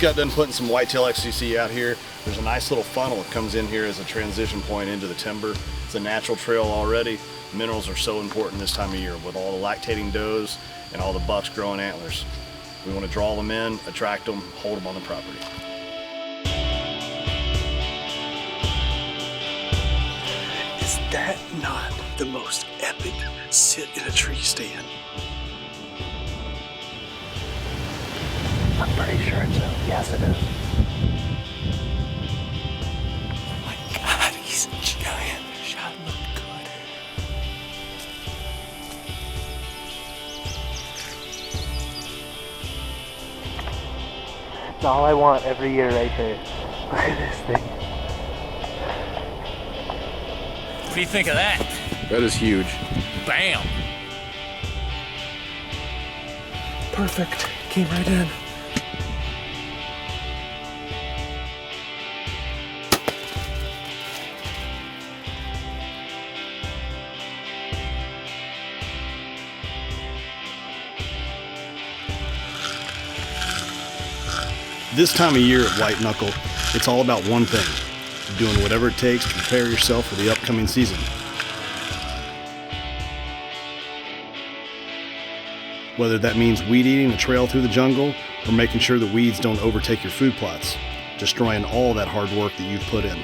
Just got done putting some whitetail XCC out here. There's a nice little funnel that comes in here as a transition point into the timber. It's a natural trail already. Minerals are so important this time of year with all the lactating does and all the bucks growing antlers. We want to draw them in, attract them, hold them on the property. Is that not the most epic sit in a tree stand? I'm pretty sure it's a yes, it is. Oh my God, he's a giant. The shot looked good. It's all I want every year right there. Look at this thing. What do you think of that? That is huge. Bam! Perfect. Came right in. This time of year at White Knuckle, it's all about one thing, doing whatever it takes to prepare yourself for the upcoming season. Whether that means weed eating a trail through the jungle or making sure the weeds don't overtake your food plots, destroying all that hard work that you've put in.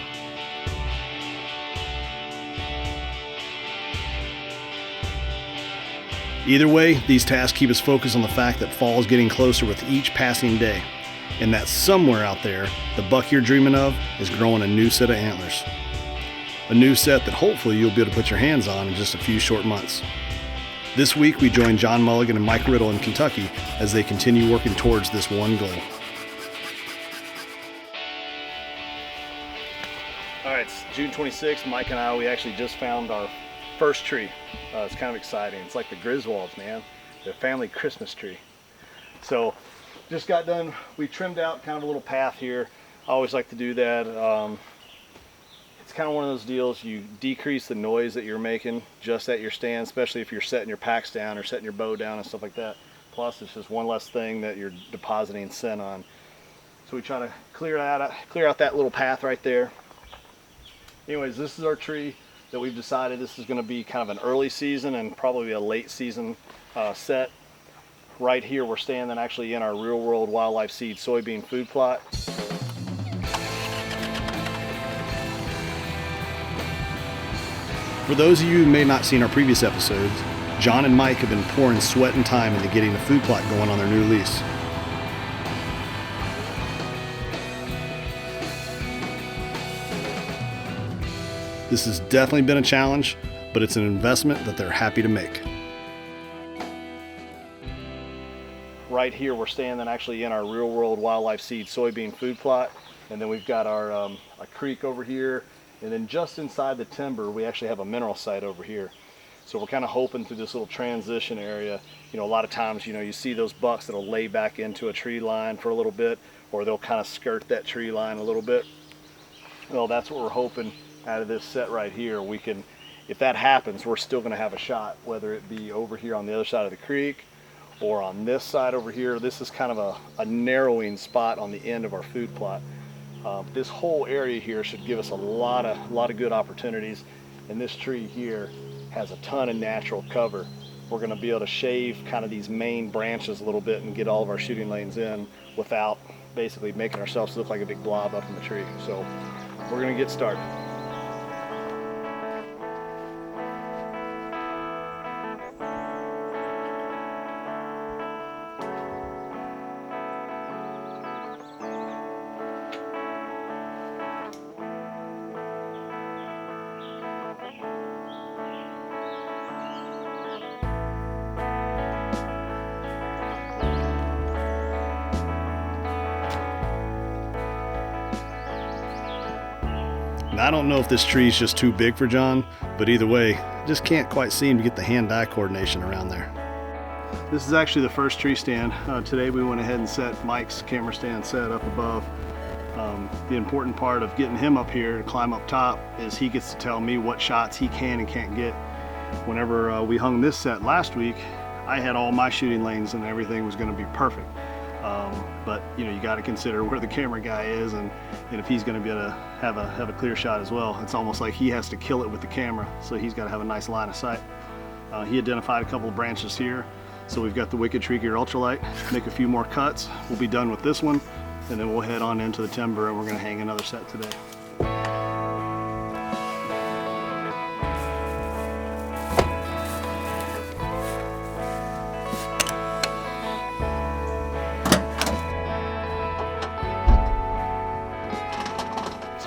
Either way, these tasks keep us focused on the fact that fall is getting closer with each passing day, and that somewhere out there, the buck you're dreaming of is growing a new set of antlers. A new set that hopefully you'll be able to put your hands on in just a few short months. This week we join John Mulligan and Mike Riddle in Kentucky as they continue working towards this one goal. All right, it's June 26th. Mike and I, we actually just found our first tree. It's kind of exciting. It's like the Griswolds, man. The family Christmas tree. So just got done, we trimmed out kind of a little path here. I always like to do that. It's kind of one of those deals, you decrease the noise that you're making just at your stand, especially if you're setting your packs down or setting your bow down and stuff like that. Plus it's just one less thing that you're depositing scent on. So we try to clear out that little path right there. Anyways, this is our tree that we've decided this is going to be kind of an early season and probably a late season set. Right here we're standing actually in our real world wildlife seed soybean food plot. For those of you who may not seen our previous episodes, John and Mike have been pouring sweat and time into getting the food plot going on their new lease. This has definitely been a challenge, but it's an investment that they're happy to make. Right here we're standing actually in our real world wildlife seed soybean food plot, and then we've got our a creek over here, and then just inside the timber we actually have a mineral site over here. So we're kind of hoping through this little transition area, you know, a lot of times, you know, you see those bucks that'll lay back into a tree line for a little bit, or they'll kind of skirt that tree line a little bit. Well, that's what we're hoping out of this set right here. We can, if that happens, we're still going to have a shot, whether it be over here on the other side of the creek or on this side over here. This is kind of a narrowing spot on the end of our food plot. This whole area here should give us a lot of good opportunities, and this tree here has a ton of natural cover. We're going to be able to shave kind of these main branches a little bit and get all of our shooting lanes in without basically making ourselves look like a big blob up in the tree. So we're going to get started. And I don't know if this tree is just too big for John, but either way, just can't quite seem to get the hand-eye coordination around there. This is actually the first tree stand. Today we went ahead and set Mike's camera stand set up above. The important part of getting him up here to climb up top is he gets to tell me what shots he can and can't get. Whenever we hung this set last week, I had all my shooting lanes and everything was going to be perfect. But you know, you got to consider where the camera guy is, and if he's going to be able to have a clear shot as well. It's almost like he has to kill it with the camera, so he's got to have a nice line of sight. He identified a couple of branches here, so we've got the Wicked Tree Gear Ultralight. Make a few more cuts. We'll be done with this one, and then we'll head on into the timber, and we're going to hang another set today.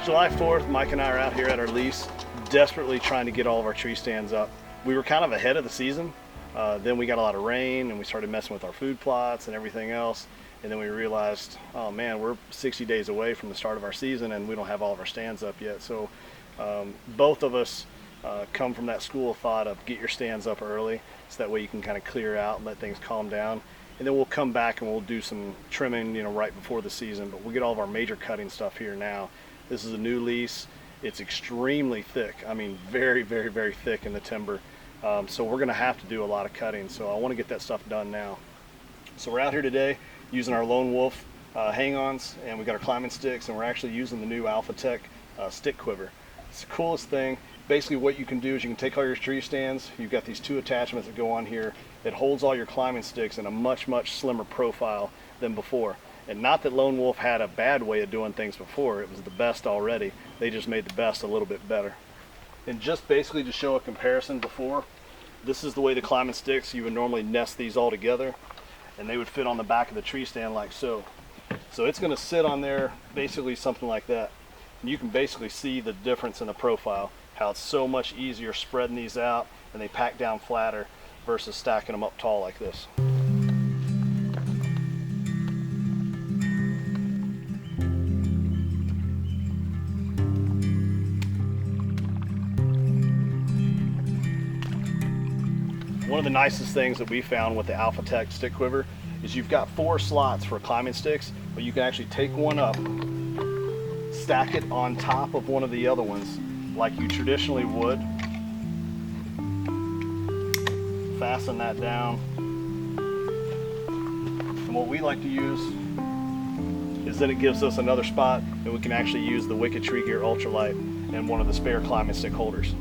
July 4th, Mike and I are out here at our lease, desperately trying to get all of our tree stands up. We were kind of ahead of the season. Then we got a lot of rain and we started messing with our food plots and everything else. And then we realized, oh man, we're 60 days away from the start of our season and we don't have all of our stands up yet. So both of us come from that school of thought of get your stands up early, so that way you can kind of clear out and let things calm down. And then we'll come back and we'll do some trimming, you know, right before the season. But we'll get all of our major cutting stuff here now. This is a new lease. It's extremely thick. I mean, very, very, very thick in the timber. So we're gonna have to do a lot of cutting. So I wanna get that stuff done now. So we're out here today using our Lone Wolf hang-ons, and we got our climbing sticks, and we're actually using the new Alpha Tech stick quiver. It's the coolest thing. Basically what you can do is you can take all your tree stands. You've got these two attachments that go on here. It holds all your climbing sticks in a much, much slimmer profile than before. And not that Lone Wolf had a bad way of doing things before, it was the best already. They just made the best a little bit better. And just basically to show a comparison before, this is the way the climbing sticks, you would normally nest these all together, and they would fit on the back of the tree stand like so. So it's gonna sit on there basically something like that. And you can basically see the difference in the profile, how it's so much easier spreading these out and they pack down flatter versus stacking them up tall like this. One of the nicest things that we found with the Alpha Tech stick quiver is you've got 4 slots for climbing sticks, but you can actually take one up, stack it on top of one of the other ones like you traditionally would, fasten that down. And what we like to use is then it gives us another spot, and we can actually use the Wicked Tree Gear Ultralight and one of the spare climbing stick holders.